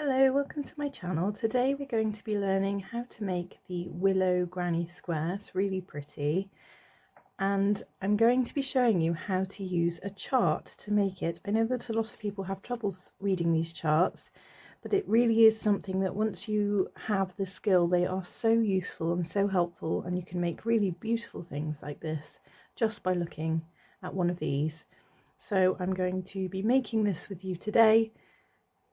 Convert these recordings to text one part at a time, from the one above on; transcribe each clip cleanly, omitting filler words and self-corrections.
Hello, welcome to my channel. Today we're going to be learning how to make the Willow Granny Square. It's really pretty, and I'm going to be showing you how to use a chart to make it. I know that a lot of people have troubles reading these charts, but it really is something that once you have the skill, they are so useful and so helpful, and you can make really beautiful things like this just by looking at one of these. So I'm going to be making this with you today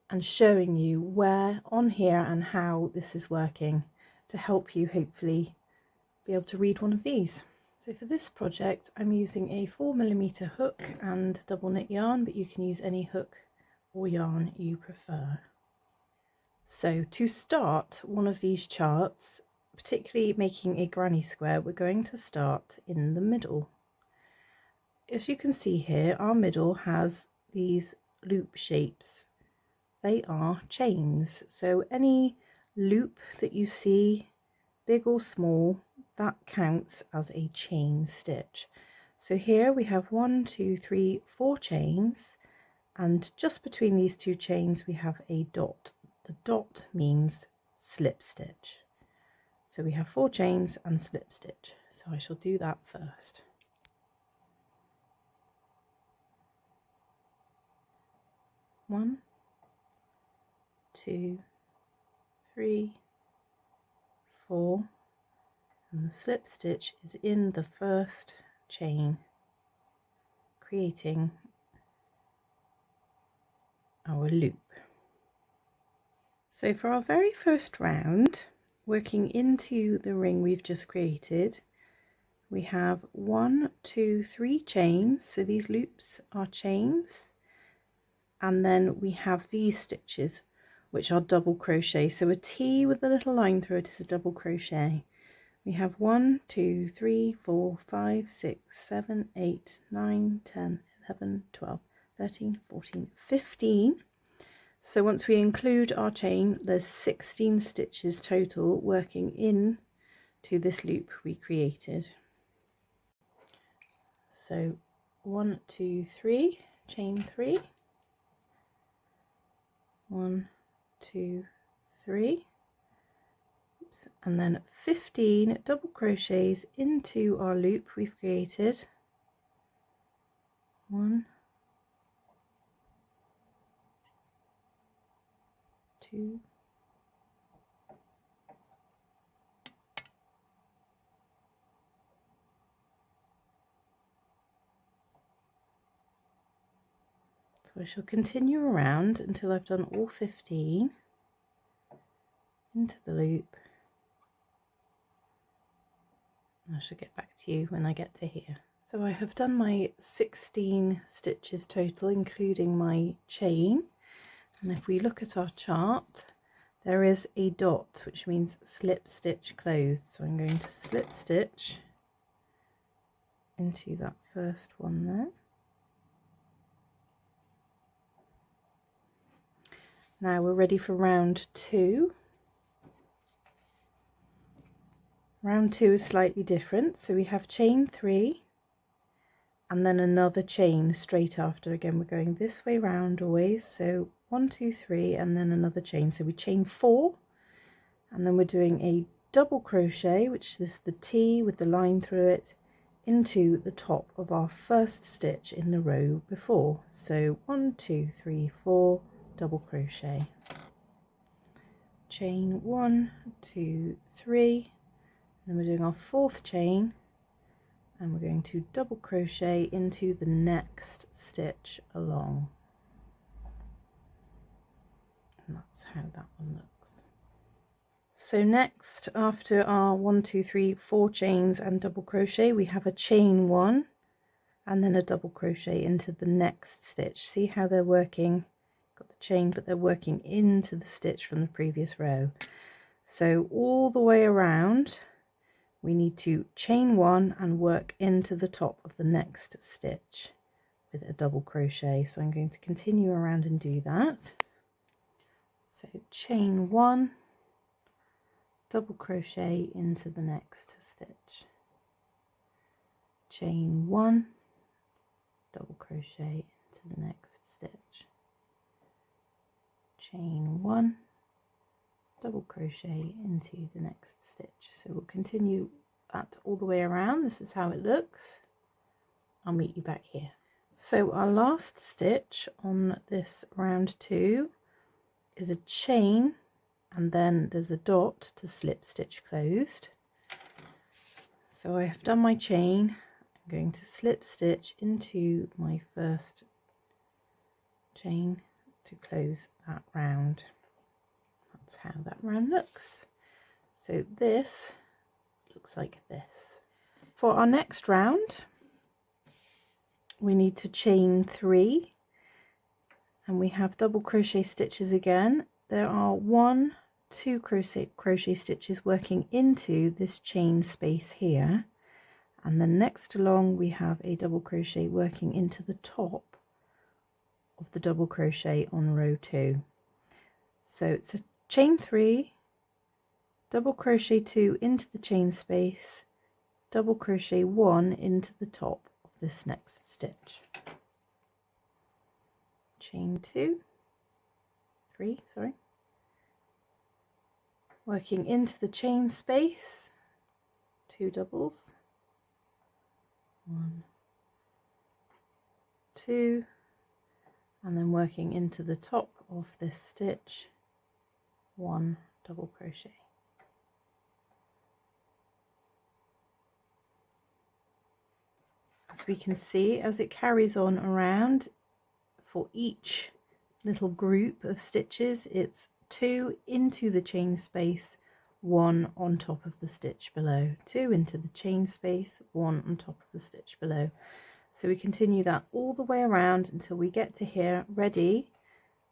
and showing you where on here and how this is working to help you hopefully be able to read one of these. So for this project I'm using a 4mm hook and double knit yarn, but you can use any hook or yarn you prefer. So to start one of these charts, particularly making a granny square, we're going to start in the middle. As you can see here, our middle has these loop shapes. They are chains, so any loop that you see, big or small, that counts as a chain stitch. So here we have 1, 2, 3, 4 chains, and just between these two chains we have a dot. The dot means slip stitch. So we have 4 chains and slip stitch. So I shall do that first. One, 2, 3, 4, and the slip stitch is in the first chain, creating our loop. So for our very first round, working into the ring we've just created, we have 1, 2, 3 chains, so these loops are chains, and then we have these stitches which are double crochet. So a T with a little line through it is a double crochet. We have 1, 2, 3, 4, 5, 6, 7, 8, 9, 10, 11, 12, 13, 14, 15. So once we include our chain, there's 16 stitches total working in to this loop we created. So 1, 2, 3, chain 3, 1, 2, 3. And then 15 double crochets into our loop we've created. 1, 2, 3. So I shall continue around until I've done all 15 into the loop. I shall get back to you when I get to here. So I have done my 16 stitches total, including my chain. And if we look at our chart, there is a dot, which means slip stitch closed. So I'm going to slip stitch into that first one there. Now we're ready for round 2. Round 2 is slightly different, so we have chain 3 and then another chain straight after. Again, we're going this way round always, so 1, 2, 3 and then another chain. So we chain 4 and then we're doing a double crochet, which is the T with the line through it, into the top of our first stitch in the row before. So 1, 2, 3, 4 double crochet, chain 1, 2, 3. Then we're doing our 4th chain and we're going to double crochet into the next stitch along. And that's how that one looks. So next, after our 1, 2, 3, 4 chains and double crochet, we have a chain 1 and then a double crochet into the next stitch. See how they're working? Got the chain, but they're working into the stitch from the previous row. So all the way around, we need to chain 1 and work into the top of the next stitch with a double crochet. So I'm going to continue around and do that. So chain 1, double crochet into the next stitch, chain 1, double crochet into the next stitch, chain 1, double crochet into the next stitch. So we'll continue that all the way around. This is how it looks. I'll meet you back here. So our last stitch on this round 2 is a chain, and then there's a dot to slip stitch closed. So I have done my chain. I'm going to slip stitch into my first chain to close that round. That's how that round looks. So this looks like this. For our next round, we need to chain 3, and we have double crochet stitches again. There are 1, 2 crochet stitches working into this chain space here, and then next along we have a double crochet working into the top of the double crochet on row 2. So it's a chain 3, double crochet 2 into the chain space, double crochet 1 into the top of this next stitch, chain 3, working into the chain space, 2 doubles, 1, 2, and then working into the top of this stitch, 1 double crochet. As we can see, as it carries on around, for each little group of stitches, it's 2 into the chain space, 1 on top of the stitch below, 2 into the chain space, 1 on top of the stitch below. So we continue that all the way around until we get to here, ready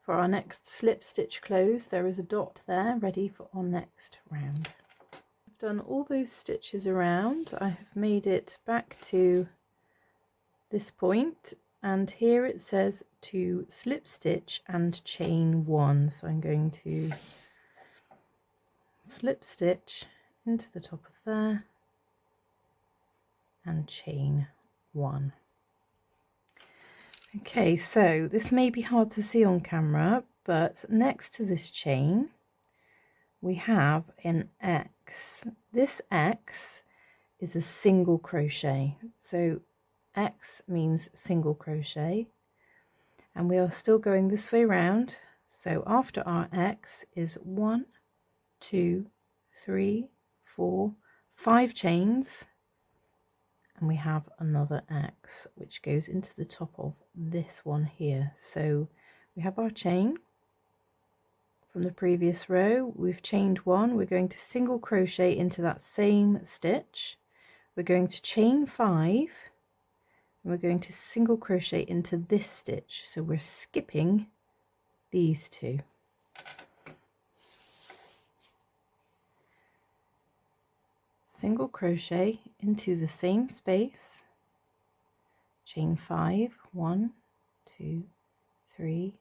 for our next slip stitch close. There is a dot there, ready for our next round. I've done all those stitches around. I have made it back to this point, and here it says to slip stitch and chain 1. So I'm going to slip stitch into the top of there and chain 1. Okay, so this may be hard to see on camera, but next to this chain we have an X. This X is a single crochet, so X means single crochet, and we are still going this way round. So after our X is 1, 2, 3, 4, 5 chains, and we have another X which goes into the top of this one here. So we have our chain from the previous row, we've chained 1, we're going to single crochet into that same stitch, we're going to chain 5, and we're going to single crochet into this stitch. So we're skipping these 2. Single crochet into the same space, chain 5, 1, 2, 3,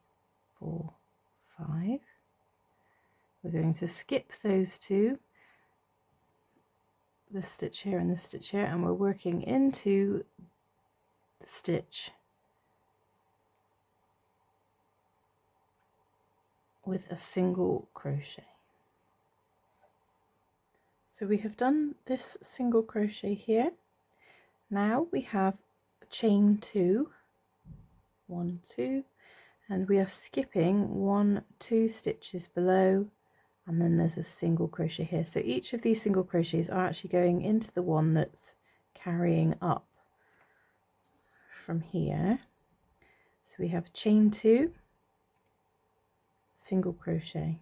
4, 5. We're going to skip those 2, this stitch here and this stitch here, and we're working into the stitch with a single crochet. So we have done this single crochet here. Now we have chain 2, 1, 2, and we are skipping 1, 2 stitches below, and then there's a single crochet here. So each of these single crochets are actually going into the one that's carrying up from here. So we have chain 2, single crochet.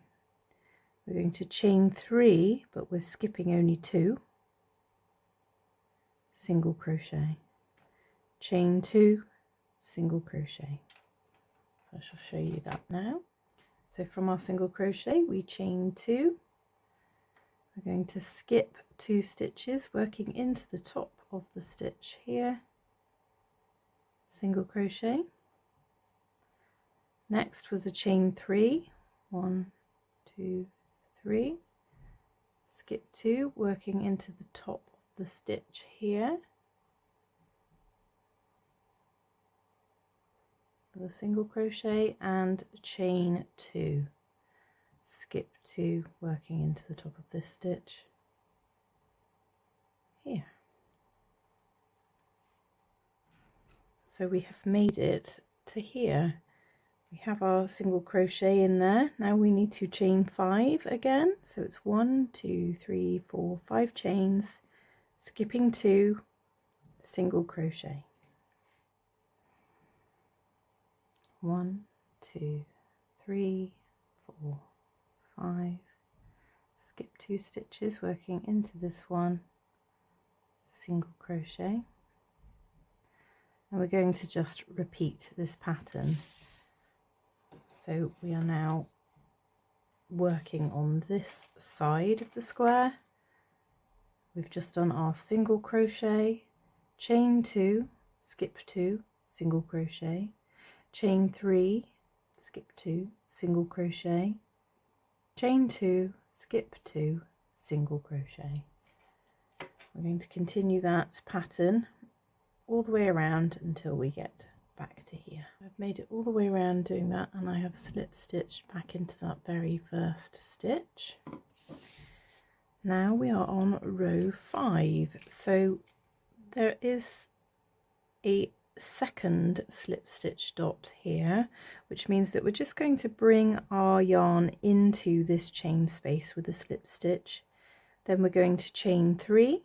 We're going to chain 3, but we're skipping only 2, single crochet, chain 2, single crochet. So I shall show you that now. So from our single crochet we chain 2, we're going to skip 2 stitches working into the top of the stitch here, single crochet. Next was a chain 3, 1, 2, 3, skip 2 working into the top of the stitch here with a single crochet and chain 2. skip 2, working into the top of this stitch here. So we have made it to here. We have our single crochet in there. Now we need to chain 5 again. So it's 1, 2, 3, 4, 5 chains, skipping 2, single crochet. 1, 2, 3, 4, 5, skip 2 stitches, working into this one, single crochet. And we're going to just repeat this pattern. So we are now working on this side of the square. We've just done our single crochet, chain 2, skip 2, single crochet, chain 3, skip 2, single crochet, chain 2, skip 2, single crochet. We're going to continue that pattern all the way around until we get back to here. I've made it all the way around doing that, and I have slip stitched back into that very first stitch. Now we are on row 5, so there is a second slip stitch dot here, which means that we're just going to bring our yarn into this chain space with a slip stitch. Then we're going to chain 3,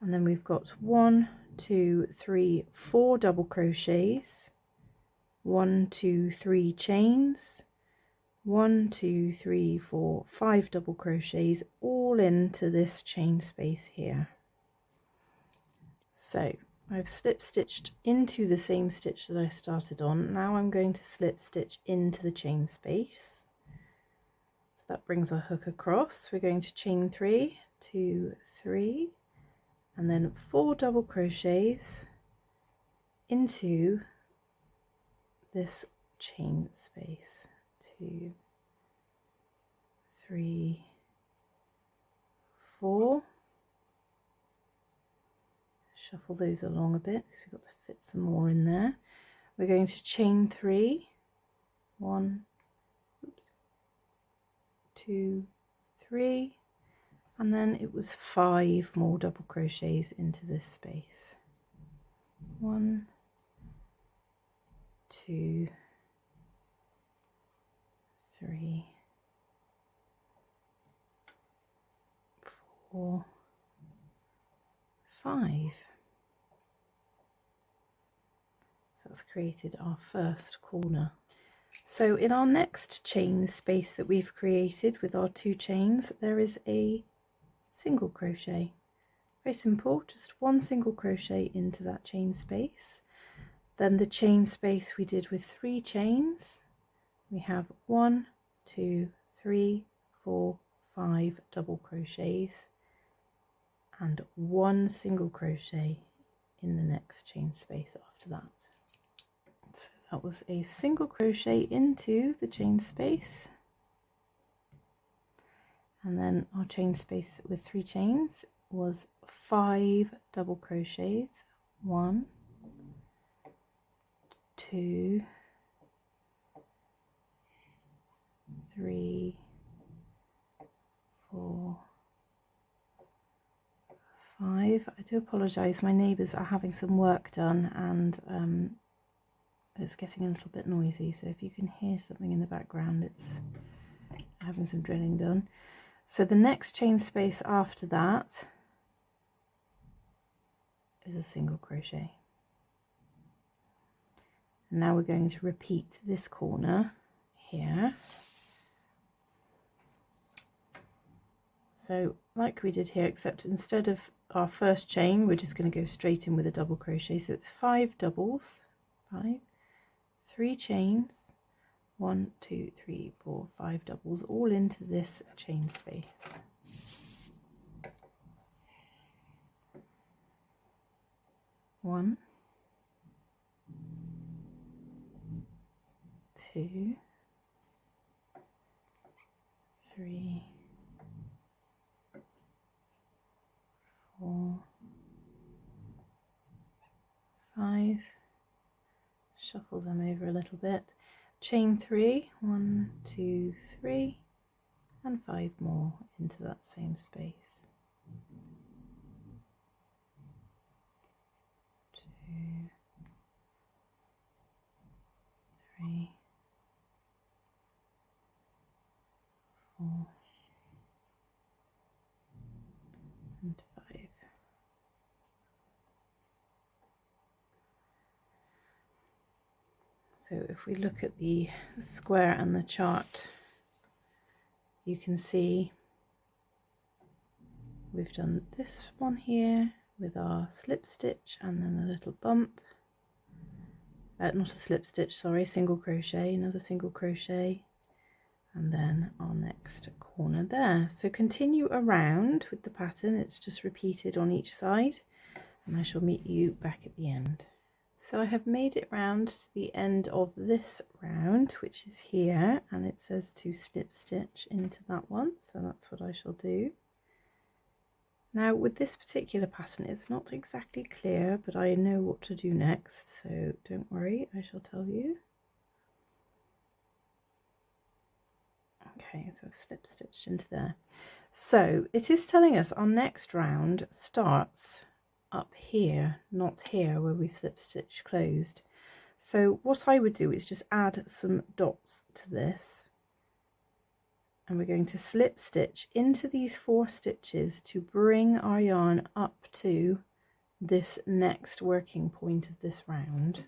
and then we've got 1, 2, 3, 4 double crochets, 1, 2, 3 chains, 1, 2, 3, 4, 5 double crochets, all into this chain space here. So I've slip stitched into the same stitch that I started on. Now I'm going to slip stitch into the chain space. So that brings our hook across. We're going to chain 3, 2, 3, and then 4 double crochets into this chain space. 2, 3, 4. Shuffle those along a bit because we've got to fit some more in there. We're going to chain 3, 1, 2, 3, and then it was 5 more double crochets into this space. 1, 2, 3, 4, 5. So that's created our first corner. So in our next chain space that we've created with our 2 chains, there is a single crochet. Very simple, just 1 single crochet into that chain space. Then the chain space we did with 3 chains, we have 1, 2, 3, 4, 5 double crochets and 1 single crochet in the next chain space after that. So that was a single crochet into the chain space, and then our chain space with 3 chains was 5 double crochets. 1, 2, 3, 4, 5. I do apologise, my neighbours are having some work done, and it's getting a little bit noisy, so if you can hear something in the background, it's having some drilling done. So the next chain space after that is a single crochet. And now we're going to repeat this corner here. So like we did here, except instead of our first chain, we're just going to go straight in with a double crochet. So it's 5 doubles, 5, 3 chains, 1, 2, 3, 4, 5 doubles, all into this chain space. One, 2, 3, 4, 5. Shuffle them over a little bit. chain 3, 1, 2, 3, and 5 more into that same space. 2, 3, 4, and 5. So if we look at the square and the chart, you can see we've done this one here with our slip stitch and then a little bump. Not a slip stitch, sorry, single crochet, another single crochet, and then our next corner there. So continue around with the pattern, it's just repeated on each side, and I shall meet you back at the end. So I have made it round to the end of this round, which is here, and it says to slip stitch into that one, so that's what I shall do. Now with this particular pattern, it's not exactly clear, but I know what to do next, so don't worry, I shall tell you. Okay, so I've slip stitched into there. So it is telling us our next round starts up here, not here where we've slip stitched closed. So what I would do is just add some dots to this, and we're going to slip stitch into these 4 stitches to bring our yarn up to this next working point of this round.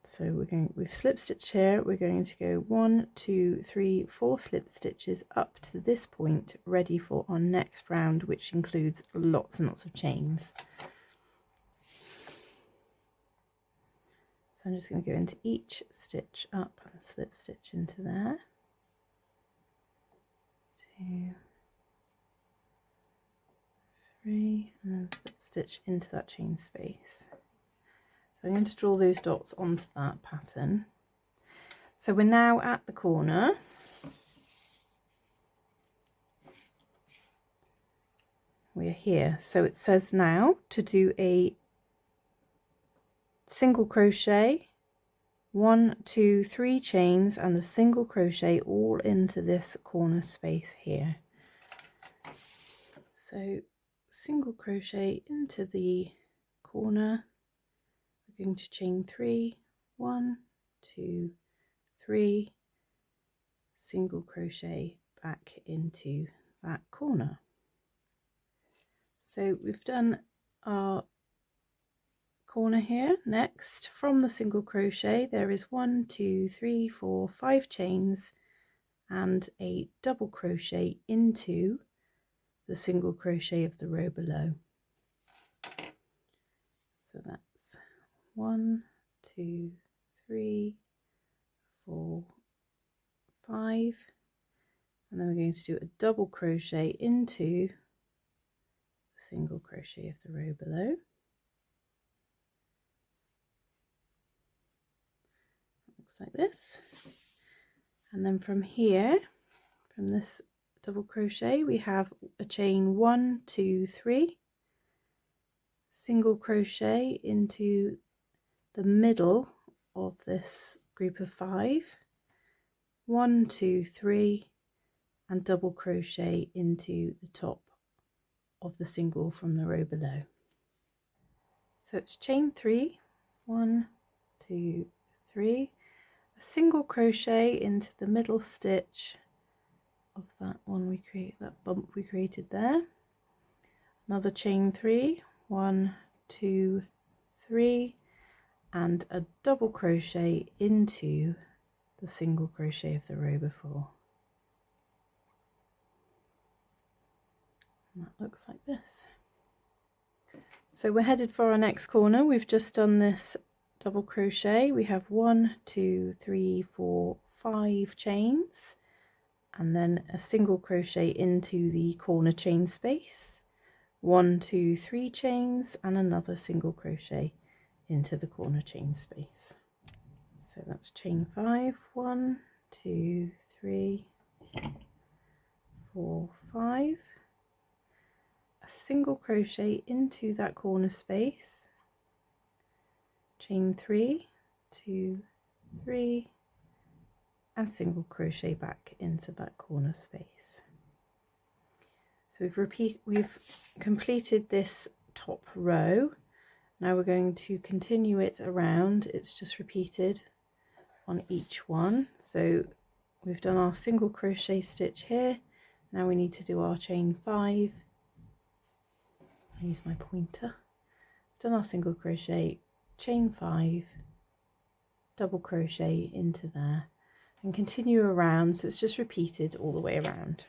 So we've slip stitched here, we're going to go 1, 2, 3, 4 slip stitches up to this point, ready for our next round, which includes lots and lots of chains. So I'm just going to go into each stitch up and slip stitch into there. 2, 3, and then slip stitch into that chain space. So I'm going to draw those dots onto that pattern. So we're now at the corner. We're here. So it says now to do a single crochet, 1, 2, 3 chains and a single crochet all into this corner space here. So single crochet into the corner. We're going to chain 3, 1, 2, 3, single crochet back into that corner. So we've done our corner here. Next, from the single crochet, there is 1, 2, 3, 4, 5 chains and a double crochet into the single crochet of the row below. So that's 1, 2, 3, 4, 5, and then we're going to do a double crochet into the single crochet of the row below. Looks like this. And then from here, from this double crochet, we have a chain 1, 2, 3, single crochet into the middle of this group of 5, 1, 2, 3, and double crochet into the top of the single from the row below. So it's chain 3, 1, 2, 3, a single crochet into the middle stitch of that one we create, that bump we created there, another chain 3, 1, 2, 3, and a double crochet into the single crochet of the row before. And that looks like this. So we're headed for our next corner. We've just done this double crochet. We have 1, 2, 3, 4, 5 chains, and then a single crochet into the corner chain space, 1, 2, 3 chains, and another single crochet into the corner chain space. So that's chain 5, 1, 2, 3, 4, 5, a single crochet into that corner space, chain 3, 2, 3, and single crochet back into that corner space. So we've completed this top row. Now we're going to continue it around. It's just repeated on each one. So we've done our single crochet stitch here. Now we need to do our chain 5. I'll use my pointer. Done our single crochet, chain 5, double crochet into there, and continue around. So it's just repeated all the way around.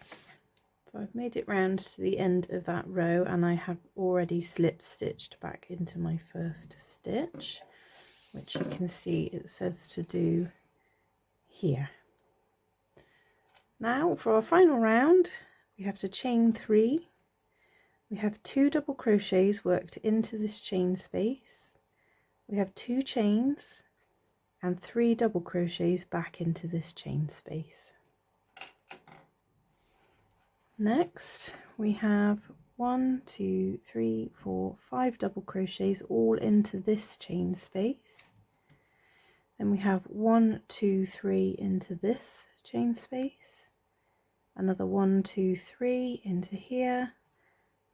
So I've made it round to the end of that row, and I have already slip stitched back into my first stitch, which you can see it says to do here. Now for our final round, we have to chain 3. We have 2 double crochets worked into this chain space. We have 2 chains and 3 double crochets back into this chain space. Next we have 1, 2, 3, 4, 5 double crochets all into this chain space. Then we have 1, 2, 3 into this chain space, another 1, 2, 3 into here,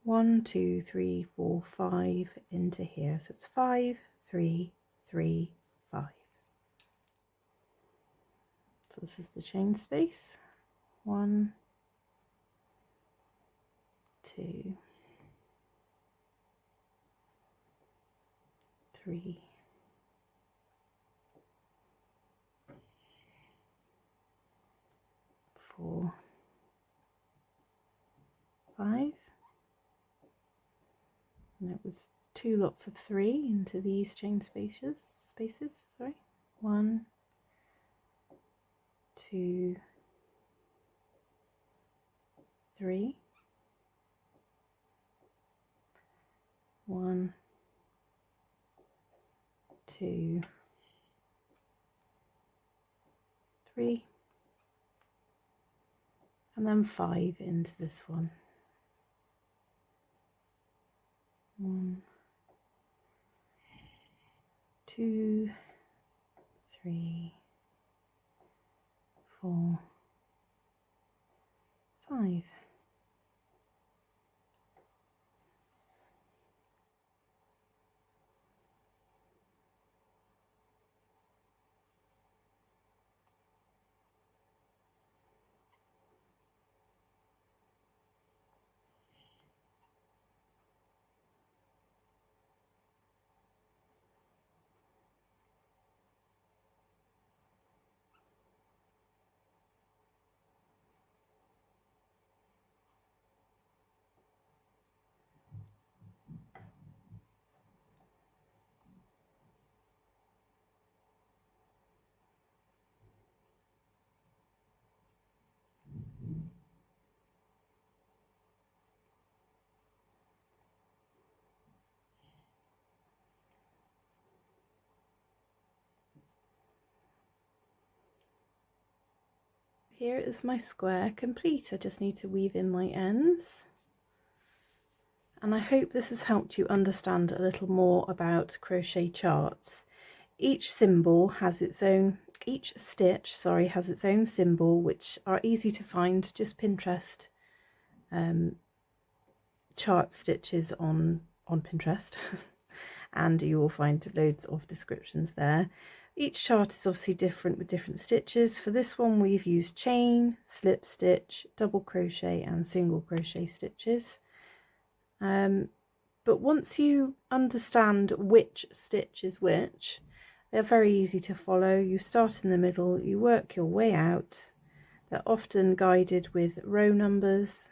1, 2, 3, 4, 5 into here. So it's 5, 3, 3, 5. So this is the chain space. 1, 2, 3, 4, 5, and it was 2 lots of 3 into these chain spaces. 1, 2, 3, 1, 2, 3, and then 5 into this one. 1, 2, 3, 4, 5. Here is my square complete. I just need to weave in my ends. And I hope this has helped you understand a little more about crochet charts. Each stitch has its own symbol, which are easy to find. Just Pinterest chart stitches on Pinterest and you will find loads of descriptions there. Each chart is obviously different with different stitches. For this one we've used chain, slip stitch, double crochet and single crochet stitches. But once you understand which stitch is which, they're very easy to follow. You start in the middle, you work your way out. They're often guided with row numbers.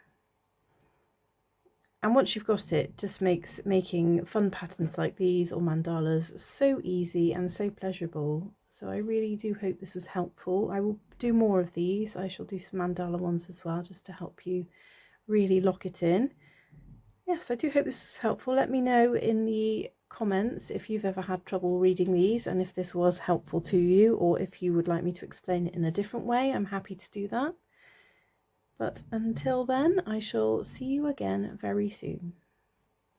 And once you've got it, just makes making fun patterns like these or mandalas so easy and so pleasurable. So I really do hope this was helpful. I will do more of these. I shall do some mandala ones as well, just to help you really lock it in. Yes, I do hope this was helpful. Let me know in the comments if you've ever had trouble reading these and if this was helpful to you, or if you would like me to explain it in a different way. I'm happy to do that. But until then, I shall see you again very soon.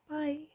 Bye.